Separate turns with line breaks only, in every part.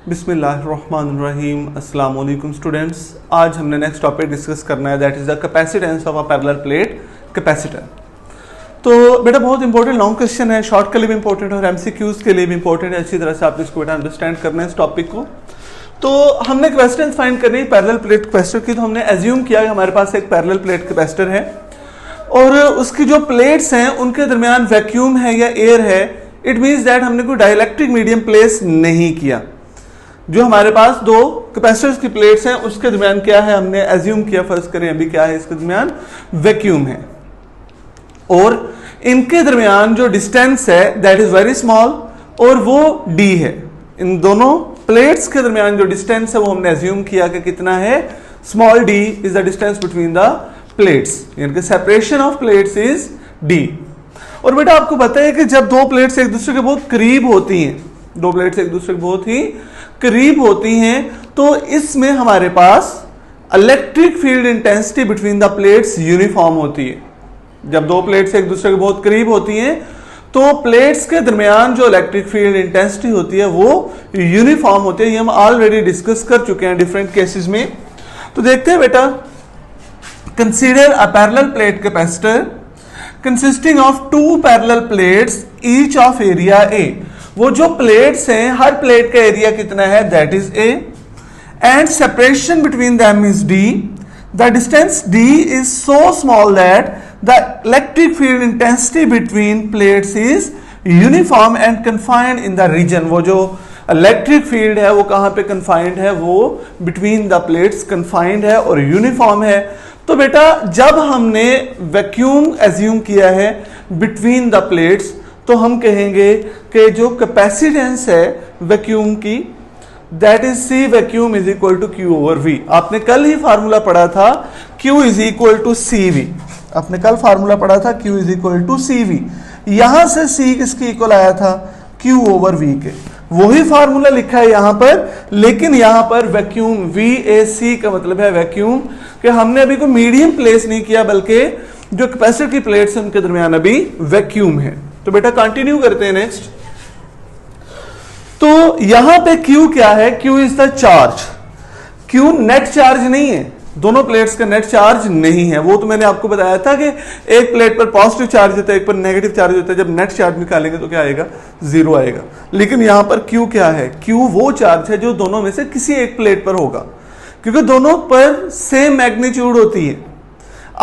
बिस्मिल्लाहिर्रहमानिर्रहीम। अस्सलाम वालेकुम स्टूडेंट्स। आज हमने नेक्स्ट टॉपिक डिस्कस करना है, that is the capacitance of a parallel plate capacitor. तो बेटा बहुत इंपॉर्टेंट लॉन्ग क्वेश्चन है, शॉर्ट के लिए भी इंपॉर्टेंट और एमसीक्यूज के लिए भी इंपॉर्टेंट है। अच्छी तरह से आप इसको बेटा अंडरस्टैंड करना है इस टॉपिक को। तो हमने कैपेसिटेंस फाइंड करनी है पैरेलल प्लेट कैपेसिटर की। तो हमने एज्यूम किया कि हमारे पास एक पैरेलल प्लेट कैपेसिटर है और उसकी जो प्लेट्स हैं उनके दरमियान वैक्यूम है या एयर है। इट मीन्स दैट हमने कोई डाइलेक्ट्रिक मीडियम प्लेस नहीं किया। जो हमारे पास दो कैपेसिटर्स की प्लेट्स हैं उसके दरमियान क्या है, हमने एज्यूम किया, फर्ज करें अभी क्या है, इसके दरमियान वैक्यूम है और इनके दरमियान जो डिस्टेंस है दैट इज वेरी स्मॉल और वो d है। इन दोनों प्लेट्स के दरमियान जो डिस्टेंस है वो हमने एज्यूम किया कि कितना है, small d is the distance between the plates, यानी कि separation of plates is d। और बेटा आपको पता है कि जब दो प्लेट्स एक दूसरे के बहुत करीब होती हैं, दो प्लेट्स एक दूसरे के बहुत ही करीब होती हैं, तो इसमें हमारे पास electric field intensity between the plates uniform होती है। जब दो प्लेट्स एक दूसरे के बहुत करीब होती हैं तो प्लेट्स के दरमियान जो इलेक्ट्रिक फील्ड इंटेंसिटी होती है वो यूनिफॉर्म होती है। ये हम ऑलरेडी डिस्कस कर चुके हैं डिफरेंट केसेस में। तो देखते हैं बेटा, consider a parallel plate capacitor consisting of two parallel plates each of area A. वो जो प्लेट्स हैं हर प्लेट का एरिया कितना है, that is A, and separation between them is d। The distance d is so small that the electric field intensity between plates is uniform and confined in the region. वो जो electric field है वो कहां पे confined है, वो between the plates confined है और यूनिफॉर्म है। तो बेटा जब हमने वैक्यूम एज्यूम किया है बिटवीन द प्लेट्स तो हम कहेंगे कि जो कैपेसिटेंस है वैक्यूम की that is C vacuum is equal to Q over V. आपने कल ही फार्मूला पढ़ा था Q is equal to C V. आपने कल फार्मूला पढ़ा था Q is equal to C V. यहां से C किसके इक्वल आया था, Q ओवर V के। वही फार्मूला लिखा है यहां पर, लेकिन यहां पर वैक्यूम VAC का मतलब है वैक्यूम, कि हमने अभी कोई मीडियम प्लेस नहीं किया बल्कि जो कैपेसिटर की प्लेट्स हैं उनके दरमियान अभी वैक्यूम है। तो बेटा कंटिन्यू करते हैं नेक्स्ट। तो यहां पे Q क्या है, Q is the charge. Q net charge नहीं है, दोनों प्लेट्स का नेट चार्ज नहीं है। वो तो मैंने आपको बताया था कि एक प्लेट पर पॉजिटिव चार्ज होता है, एक पर नेगेटिव चार्ज होता है। जब नेट चार्ज निकालेंगे तो क्या आएगा, जीरो आएगा। लेकिन यहां पर Q क्या है, Q वो चार्ज है जो दोनों में से किसी एक प्लेट पर होगा, क्योंकि दोनों पर सेम मैग्नीट्यूड होती है।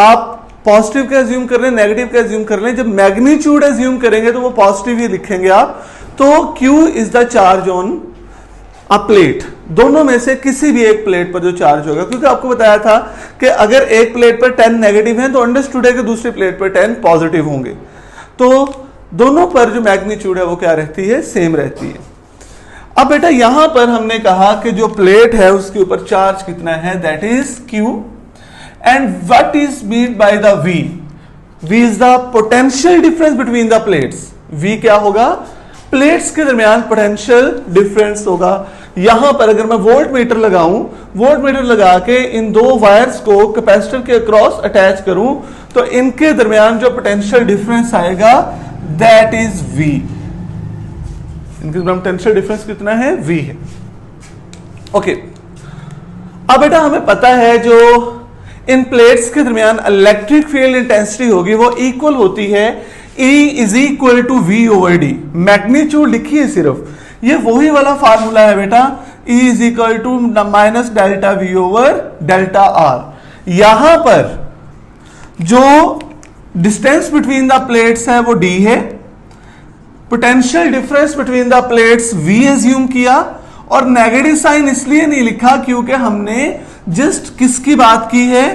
आप पॉजिटिव का एज्यूम कर रहे हैं, नेगेटिव का एज्यूम कर रहे हैं, जब मैग्नीट्यूड एज्यूम करेंगे तो वो पॉजिटिव ही लिखेंगे आप। तो Q is the charge on a plate, दोनों में से किसी भी एक प्लेट पर जो चार्ज होगा। क्योंकि आपको बताया था कि अगर एक प्लेट पर 10 नेगेटिव है तो अंडरस्टूड है कि दूसरी प्लेट पर 10 पॉजिटिव होंगे। तो दोनों पर जो मैग्नीट्यूड है वो क्या रहती है, सेम रहती है। अब बेटा यहां पर हमने कहा कि जो प्लेट है उसके ऊपर चार्ज कितना है, that is Q, and what is meant by the V? V is the potential difference between the plates. V क्या होगा, प्लेट्स के दरमियान पोटेंशियल डिफरेंस होगा। यहां पर अगर मैं वोल्ट मीटर लगाऊं, वोल्ट मीटर लगा के इन दो वायर्स को कैपेसिटर के अक्रॉस अटैच करूं तो इनके दरमियान जो पोटेंशियल डिफरेंस आएगा दैट इज V। इनके दरमियान पोटेंशियल डिफरेंस कितना है, V है। ओके, अब बेटा हमें पता है जो इन प्लेट्स के दरमियान इलेक्ट्रिक फील्ड इंटेंसिटी होगी वो इक्वल होती है E is equal to V over D। Magnitude लिखिए सिर्फ, ये वही वाला फार्मूला है बेटा, E is equal to minus delta V over delta R। यहां पर जो डिस्टेंस बिटवीन द प्लेट्स है वो D है, potential difference between the plates V assume किया, और नेगेटिव साइन इसलिए नहीं लिखा क्योंकि हमने जस्ट किसकी बात की है,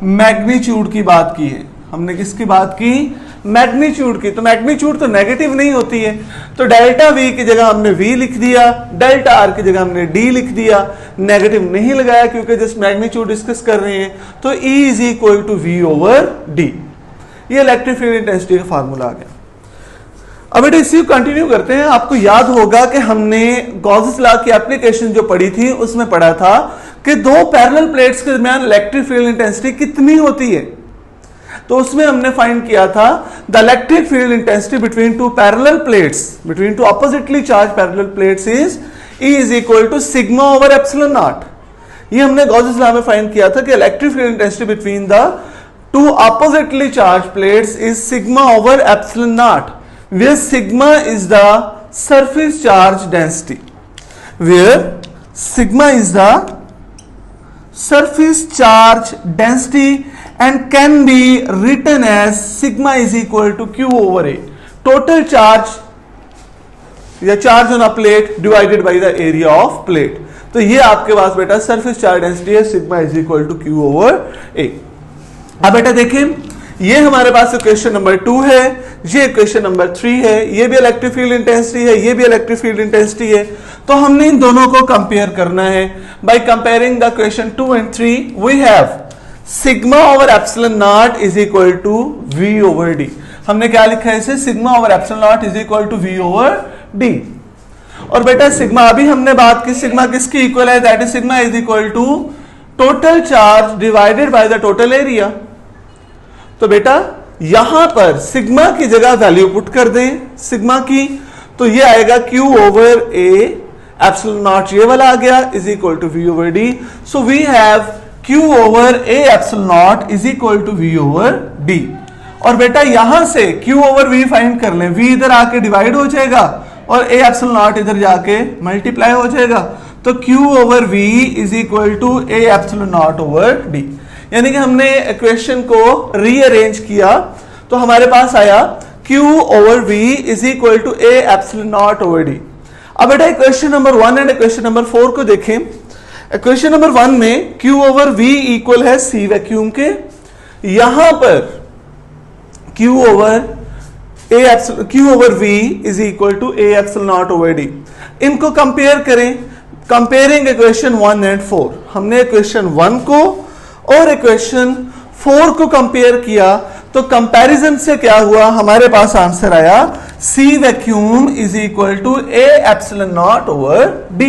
मैग्नीट्यूड की बात की है। हमने किसकी बात की, मैग्नीट्यूड की। तो मैग्नीट्यूड तो नेगेटिव नहीं होती है, तो डेल्टा V की जगह हमने V लिख दिया, डेल्टा R की जगह हमने D लिख दिया, नेगेटिव नहीं लगाया क्योंकि जस्ट मैग्नीट्यूड डिस्कस कर रहे हैं। तो E is equal to V over D। ये इलेक्ट्रिक फील्ड इंटेंसिटी का फार्मूला आ गया। अब बेटा इसी को कंटिन्यू करते हैं। आपको याद होगा कि हमने गॉसेस लॉ की एप्लीकेशन जो पढ़ी थी उसमें पढ़ा था कि दो पैरेलल प्लेट्स के दरमियान इलेक्ट्रिक फील्ड इंटेंसिटी कितनी होती है। तो उसमें हमने फाइंड किया था the electric field intensity between two parallel plates, between two oppositely charge parallel plates is E is equal to sigma over epsilon naught. ये हमने गॉसेस लॉ में फाइंड किया था कि electric field intensity between the two oppositely charge plates is sigma over epsilon naught, where sigma is the surface charge density, where sigma is the surface charge density and can be written as sigma is equal to q over a, total charge या charge on a plate divided by the area of plate। तो ये आपके पास बेटा surface charge density है, sigma is equal to q over a। अब बेटा देखें, ये हमारे पास इक्वेशन नंबर 2 है, ये इक्वेशन नंबर 3 है, ये भी इलेक्ट्रिक फील्ड इंटेंसिटी है, ये भी इलेक्ट्रिक फील्ड इंटेंसिटी है। तो हमने इन दोनों को कंपेयर करना है। By comparing the equation 2 and 3 we have sigma over epsilon naught is equal to v over d। हमने क्या लिखा है इसे, sigma over epsilon naught is equal to v over d। और बेटा सिग्मा, अभी हमने बात की सिग्मा किसकी इक्वल है, that is sigma is equal to total charge divided by the total area. तो बेटा यहां पर सिग्मा की जगह वैल्यू पुट कर दें सिग्मा की, तो ये आएगा q over a epsilon naught, ये वाला आ गया, is equal to v over d। So we have q over a epsilon naught is equal to v over d। और बेटा यहां से q ओवर v फाइंड कर लें, v इधर आके डिवाइड हो जाएगा और a एप्सिलॉन नॉट इधर जाके मल्टीप्लाई हो जाएगा, तो q over v is equal to a epsilon naught over d। यानी कि हमने इक्वेशन को रीअरेंज किया तो हमारे पास आया q over v is equal to a epsilon naught over d। अब बेटा equation number 1 and equation number 4 को देखें। इक्वेशन नंबर 1 में q ओवर v इक्वल है c वैक्यूम के, यहां पर q over v is equal to a epsilon naught over d। इनको कंपेयर करें, कंपेयरिंग इक्वेशन 1 एंड 4। हमने इक्वेशन 1 को और इक्वेशन 4 को कंपेयर किया तो कंपैरिजन से क्या हुआ, हमारे पास आंसर आया C vacuum is equal to A epsilon naught over D।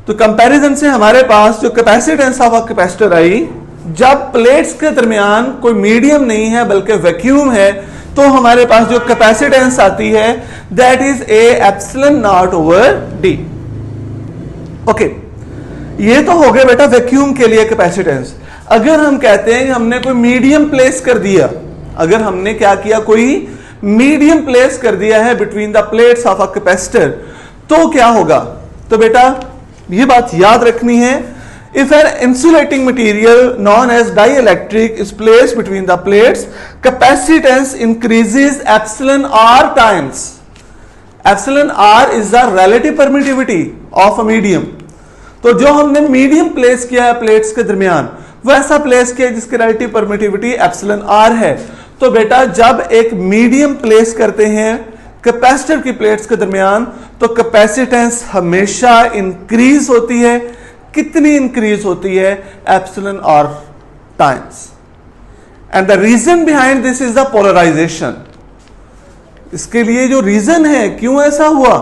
तो कंपैरिजन से हमारे पास जो कैपेसिटेंस ऑफ अ कैपेसिटर आई, जब प्लेट्स के दरमियान कोई मीडियम नहीं है बल्कि वैक्यूम है, तो हमारे पास जो कैपेसिटेंस आती है that is A epsilon naught over D। Okay, ये तो हो गया बेटा वैक्यूम के लिए कैपेसिटेंस। अगर हम कहते हैं कि हमने कोई मीडियम प्लेस कर दिया, अगर हमने क्या किया, कोई मीडियम प्लेस कर दिया है between the plates of a capacitor, तो क्या होगा। तो बेटा ये बात याद रखनी है, if an insulating material known as dielectric is placed between the plates, capacitance increases epsilon r times. Epsilon r is the relative permittivity of a medium. तो जो हमने मीडियम प्लेस किया है प्लेट्स के दरमियान, वैसा प्लेस किया जिसकी रिलेटिव परमिटिविटी एप्सिलॉन r है। तो बेटा जब एक मीडियम प्लेस करते हैं कैपेसिटर की प्लेट्स के दरमियान, तो कैपेसिटेंस हमेशा इंक्रीज होती है। कितनी इंक्रीज होती है, epsilon r times. And the reason behind this is the polarisation. इसके लिए जो रीजन है क्यों ऐसा हुआ,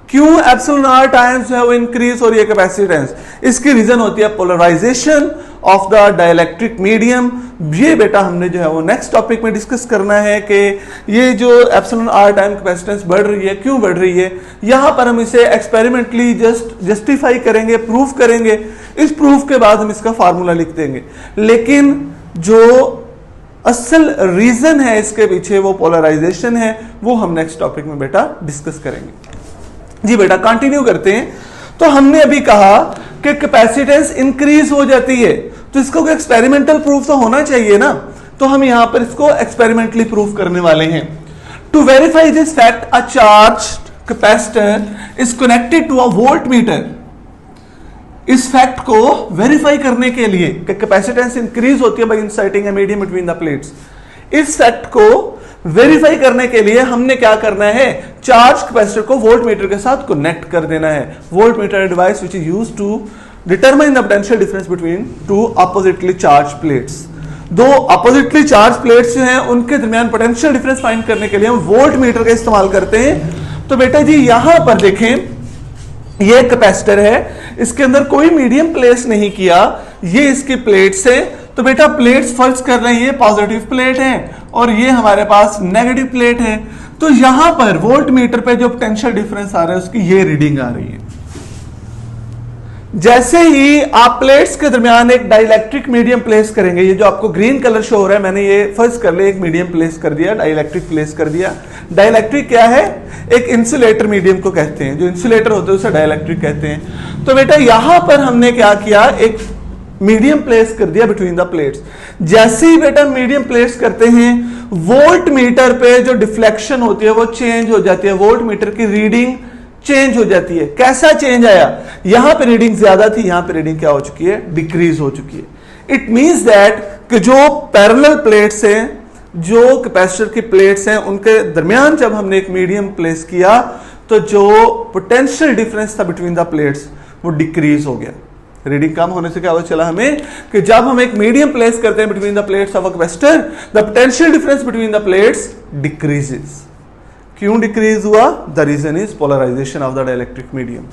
क्यों एप्सिलॉन r टाइम्स है वो इंक्रीज हो रही है कैपेसिटेंस, इसकी रीजन होती है polarisation of the dielectric medium. ये बेटा हमने जो है वो नेक्स्ट टॉपिक में डिस्कस करना है कि ये जो एप्सिलॉन r टाइम कैपेसिटेंस बढ़ रही है, क्यों बढ़ रही है। यहां पर हम इसे एक्सपेरिमेंटली जस्टिफाई करेंगे, प्रूफ करेंगे। इस प्रूफ के बाद हम इसका फार्मूला लिख देंगे, लेकिन जो असल रीजन है इसके पीछे वो पोलराइजेशन है, वो हम नेक्स्ट टॉपिक में बेटा डिस्कस करेंगे। जी बेटा कंटिन्यू करते हैं। तो हमने अभी कहा कि कैपेसिटेंस इंक्रीज हो जाती है, तो इसको कोई एक्सपेरिमेंटल प्रूफ तो होना चाहिए ना, तो हम यहां पर इसको एक्सपेरिमेंटली प्रूफ करने वाले हैं। To verify this fact, a charged capacitor is connected to a voltmeter. इस फैक्ट को वेरीफाई करने के लिए कि कैपेसिटेंस इंक्रीज होती है by inserting a medium between the plates, इस फैक्ट को वेरीफाई करने के लिए हमने क्या करना है, चार्ज कैपेसिटर को वोल्ट मीटर के साथ कनेक्ट कर देना है। Voltmeter device which is used to determine the potential difference between two oppositely charge plates. दो अपोजिटली चार्ज प्लेट्स जो हैं उनके दरमियान पोटेंशियल डिफरेंस फाइंड करने के लिए हम वोल्ट मीटर का इस्तेमाल करते हैं। तो बेटा जी यहां पर देखें, ये कैपेसिटर है, इसके अंदर कोई मीडियम प्लेस नहीं किया, ये इसकी प्लेट्स है। तो बेटा प्लेट्स फर्ज कर रही है पॉजिटिव प्लेट है और ये हमारे पास नेगेटिव प्लेट है। तो यहां पर वोल्ट मीटर पे जो पोटेंशियल डिफरेंस आ रहा है उसकी ये रीडिंग आ रही है। जैसे ही आप प्लेट्स के दरमियान एक डाइलेक्ट्रिक मीडियम प्लेस करेंगे, ये जो आपको ग्रीन कलर शो हो रहा है, मैंने ये फर्स्ट कर लिया, एक मीडियम प्लेस कर दिया, डाइलेक्ट्रिक प्लेस कर दिया। डाइलेक्ट्रिक क्या है? एक इंसुलेटर मीडियम को कहते हैं, जो इंसुलेटर होते हैं उसे डाइलेक्ट्रिक कहते हैं। तो बेटा यहां पर हमने क्या किया, एक मीडियम प्लेस कर दिया बिटवीन द प्लेट्स। जैसे ही बेटा मीडियम प्लेस करते हैं, वोल्ट मीटर पे जो डिफ्लेक्शन होती है वो चेंज हो जाती है, वोल्ट मीटर की रीडिंग चेंज हो जाती है। कैसा चेंज आया? यहां पे रीडिंग ज्यादा थी, यहां पे रीडिंग क्या हो चुकी है? डिक्रीज हो चुकी है। इट मींस दैट कि जो पैरेलल प्लेट्स हैं, जो कैपेसिटर की प्लेट्स हैं, उनके दरमियान जब हमने एक मीडियम प्लेस किया तो जो पोटेंशियल डिफरेंस था बिटवीन द प्लेट्स वो डिक्रीज हो गया। रीडिंग कम होने से क्या पता चला हमें कि जब हम एक मीडियम प्लेस करते हैं between the plates of a capacitor, the potential difference between the plates decreases. क्यों डिक्रीज हुआ? The reason is polarisation of the dielectric medium.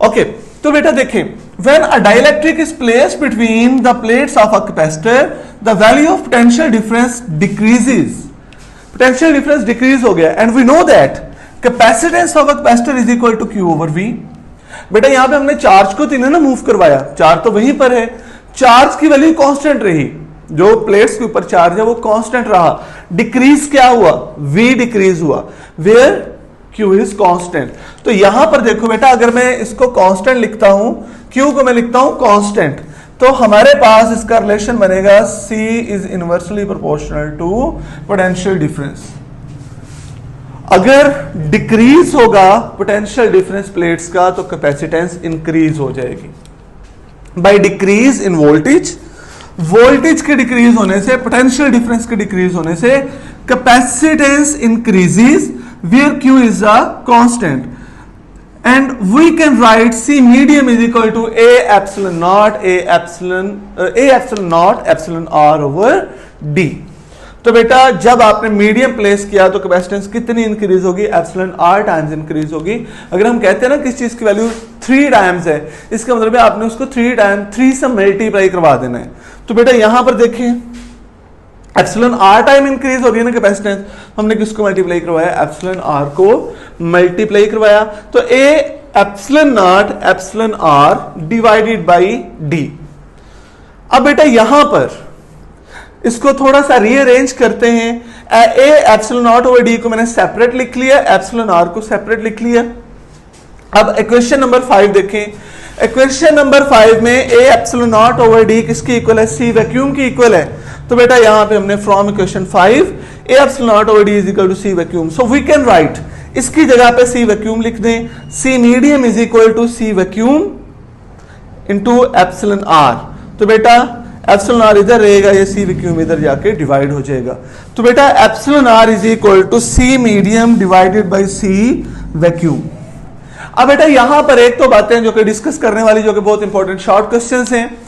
Okay, तो बेटा देखें, when a dielectric is placed between the plates of a capacitor, the value of potential difference decreases. Potential difference decrease हो गया, and we know that capacitance of a capacitor is equal to Q over V। बेटा यहां पे हमने charge को तीनों ना move करवाया, चार्ज तो वहीं पर है, चार्ज की वैल्यू कांस्टेंट रही, जो प्लेट्स के ऊपर चार्ज है वो कांस्टेंट रहा। डिक्रीज क्या हुआ? V डिक्रीज हुआ, वेयर Q इज कांस्टेंट। तो यहां पर देखो बेटा, अगर मैं इसको कांस्टेंट लिखता हूं, Q को मैं लिखता हूं कांस्टेंट, तो हमारे पास इसका रिलेशन बनेगा C is inversely proportional to potential difference. अगर डिक्रीज होगा पोटेंशियल डिफरेंस प्लेट्स का तो कैपेसिटेंस इंक्रीज हो जाएगी। By decrease in voltage, voltage के डिक्रीज होने से, पोटेंशियल डिफरेंस के डिक्रीज होने से capacitance increases where Q is a constant, and we can write C medium is equal to A epsilon naught epsilon R over D। तो बेटा जब आपने मीडियम प्लेस किया तो कैपेसिटेंस कितनी इंक्रीज होगी? एप्सिलॉन R टाइम्स इंक्रीज होगी। अगर हम कहते हैं ना किस चीज की वैल्यू 3 टाइम्स है, इसका मतलब है आपने उसको 3 से मल्टीप्लाई करवा देना है। तो बेटा यहां पर देखें, एप्सिलॉन R टाइम इंक्रीज हो रही है ना कैपेसिटेंस, हमने किसको मल्टीप्लाई करवाया? एप्सिलॉन R को मल्टीप्लाई करवाया। तो A epsilon naught epsilon R divided by D। अब बेटा यहां पर इसको थोड़ा सा रीअरेंज करते हैं। A epsilon naught over D को मैंने सेपरेट लिख लिया, एप्सिलॉन R को सेपरेट लिख लिया। अब इक्वेशन नंबर 5 देखें। इक्वेशन नंबर 5 में A epsilon naught over D किसकी इक्वल है? C वैक्यूम की इक्वल है। तो बेटा यहां पे हमने from equation 5 A epsilon naught over D is equal to C vacuum. So we can write, इसकी जगह पे C वैक्यूम लिख दें, C medium is equal to C vacuum into epsilon R। तो बेटा एप्सिलॉन R इधर रहेगा, ये C वैक्यूम इधर जाके डिवाइड हो जाएगा। तो बेटा epsilon R is equal to C medium divided by C vacuum. अब बेटा यहां पर एक तो बातें जो कि डिस्कस करने वाली, जो कि बहुत इंपॉर्टेंट शॉर्ट क्वेश्चंस हैं,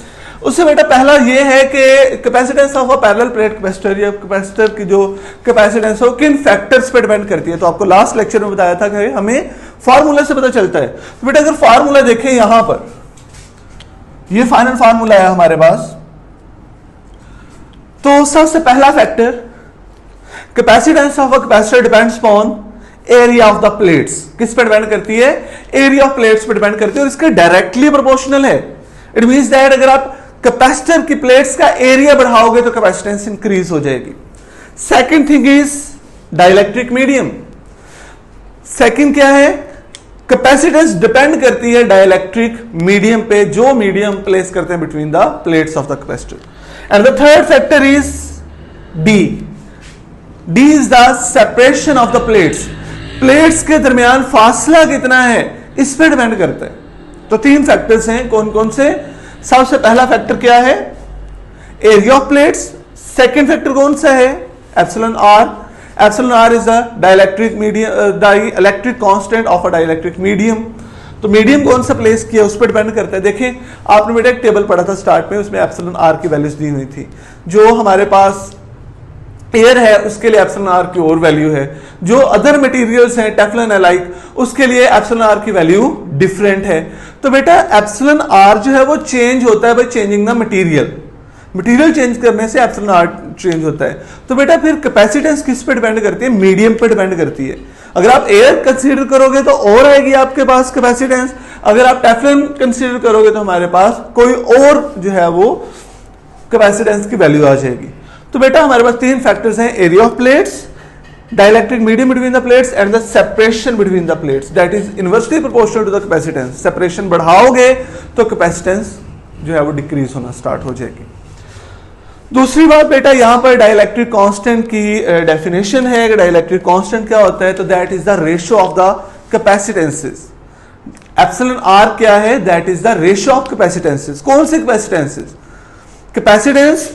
उससे बेटा पहला ये है कि capacitance of a parallel plate capacitor या कैपेसिटर की जो कैपेसिटेंस हो किन फैक्टर्स पे डिपेंड करती है। तो आपको लास्ट लेक्चर में बताया था कि हमें फार्मूला से पता चलता है। तो बेटा अगर फार्मूला देखें, यहां पर ये फाइनल फार्मूला है हमारे पास, तो सबसे पहला factor, capacitance of a capacitor depends upon area of the plates. किस पे डिपेंड करती है? एरिया ऑफ प्लेट्स पे डिपेंड करती है, और इसके डायरेक्टली प्रोपोर्शनल है। इट मींस दैट अगर आप कैपेसिटर की प्लेट्स का एरिया बढ़ाओगे तो कैपेसिटेंस इंक्रीज हो जाएगी। Second thing is dielectric medium. Second क्या है? कैपेसिटेंस डिपेंड करती है डाइलेक्ट्रिक मीडियम पे, जो मीडियम प्लेस करते हैं between the plates of the capacitor. And the third factor is D. D is the separation of the plates. Plates के दरमियान फासला कितना है इस पे डिपेंड करता है। तो 3 फैक्टर्स हैं, कौन कौन से? सबसे पहला फैक्टर क्या है? Area of plates. Second factor कौन सा है? Epsilon R. Epsilon R is the dielectric medium, dielectric constant of a dielectric medium. तो मीडियम कौन सा प्लेस किया उस पर डिपेंड करता है। देखें, आपने बेटा एक टेबल पढ़ा था स्टार्ट में, उसमें एप्सिलॉन R की वैल्यूज दी हुई थी। जो हमारे पास एयर है उसके लिए एप्सिलॉन R की और वैल्यू है, जो अदर मटेरियल्स हैं टेफ्लॉन अलाइक उसके लिए एप्सिलॉन R की वैल्यू डिफरेंट है। तो बेटा एप्सिलॉन R जो है वो चेंज होता है by changing the material. Material change करने से एप्सिलॉन आर चेंज होता है। तो बेटा फिर कैपेसिटेंस किस पे डिपेंड करती है? मीडियम पे डिपेंड करती है। अगर आप एयर कंसीडर करोगे तो और आएगी आपके पास कैपेसिटेंस, अगर आप टेफ्लॉन कंसीडर करोगे तो हमारे पास कोई और जो है वो कैपेसिटेंस की वैल्यू आ जाएगी। तो बेटा हमारे पास तीन फैक्टर्स हैं, area of plates, dielectric medium between the plates and the separation between the plates, that is inversely proportional to the capacitance. Separation बढ़ाओगे तो कैपेसिटेंस जो है वो डिक्रीज होना स्टार्ट हो जाएगी। दूसरी बात बेटा यहां पर डाइलेक्ट्रिक कांस्टेंट की डेफिनेशन है कि डाइलेक्ट्रिक कांस्टेंट क्या होता है, तो that is the ratio of the capacitances. Epsilon R क्या है? That is the ratio of capacitances. कौन से capacitances? Capacitance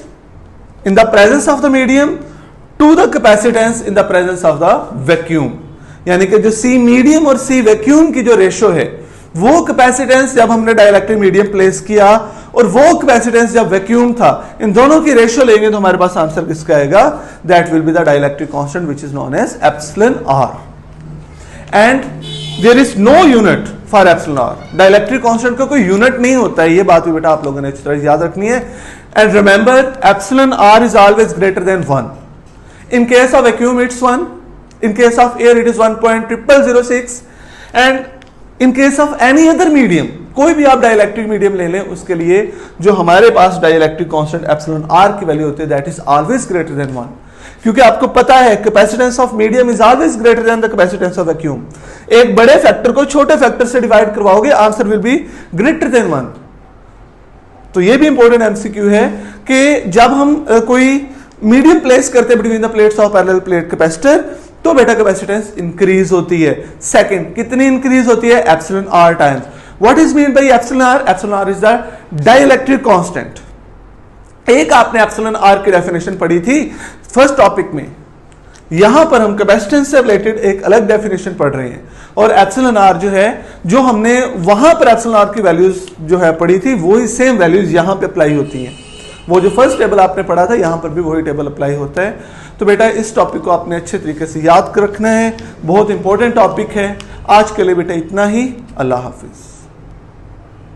in the presence of the medium to the capacitance in the presence of the vacuum, यानी कि जो सी medium और सी vacuum की जो रेशियो है, वो कैपेसिटेंस जब हमने डाइलेक्ट्रिक मीडियम प्लेस किया और वो कैपेसिटेंस जब वैक्यूम था, इन दोनों की रेशियो लेंगे तो हमारे पास आंसर किसका आएगा? That will be the dielectric constant which is known as epsilon R. And there is no unit for epsilon R. Dielectric constant का कोई यूनिट नहीं होता है, ये बात भी बेटा आप लोगों ने अच्छी तरह याद रखनी है। And remember epsilon R is always greater than 1। In case of vacuum it's 1, in case of air it is 1.0006 and in case of any other medium, कोई भी आप डाइलेक्ट्रिक मीडियम ले लें उसके लिए जो हमारे पास डाइलेक्ट्रिक कांस्टेंट एप्सिलॉन आर की वैल्यू होती है that is always greater than 1, क्योंकि आपको पता है capacitance of medium is always greater then the capacitance of vacuum. एक बड़े फैक्टर को छोटे फैक्टर से डिवाइड करवाओगे, answer will be greater than 1। तो ये भी इंपॉर्टेंट एमसीक्यू है कि जब हम कोई मीडियम प्लेस करते हैं between the plates of parallel plate capacitor, तो बेटा कैपेसिटेंस इंक्रीज होती है। सेकंड, कितनी इंक्रीज होती है? Epsilon R times. What is mean by epsilon R? Epsilon R is the dielectric constant. एक आपने एप्सिलॉन आर की डेफिनेशन पढ़ी थी फर्स्ट टॉपिक में, यहां पर हम कैपेसिटेंस से रिलेटेड एक अलग डेफिनेशन पढ़ रहे हैं, और एप्सिलॉन आर जो है, जो हमने वहां पर एप्सिलॉन आर की वैल्यूज जो है पढ़ी थी, वही सेम वैल्यूज यहां पे अप्लाई होती हैं। वो जो फर्स्ट टेबल आपने पढ़ा था यहां पर भी वही टेबल अप्लाई होता है। तो बेटा इस टॉपिक को आपने अच्छे तरीके से याद रखना है, बहुत इंपॉर्टेंट टॉपिक है। आज के लिए बेटा इतना ही, अल्लाह हाफिज।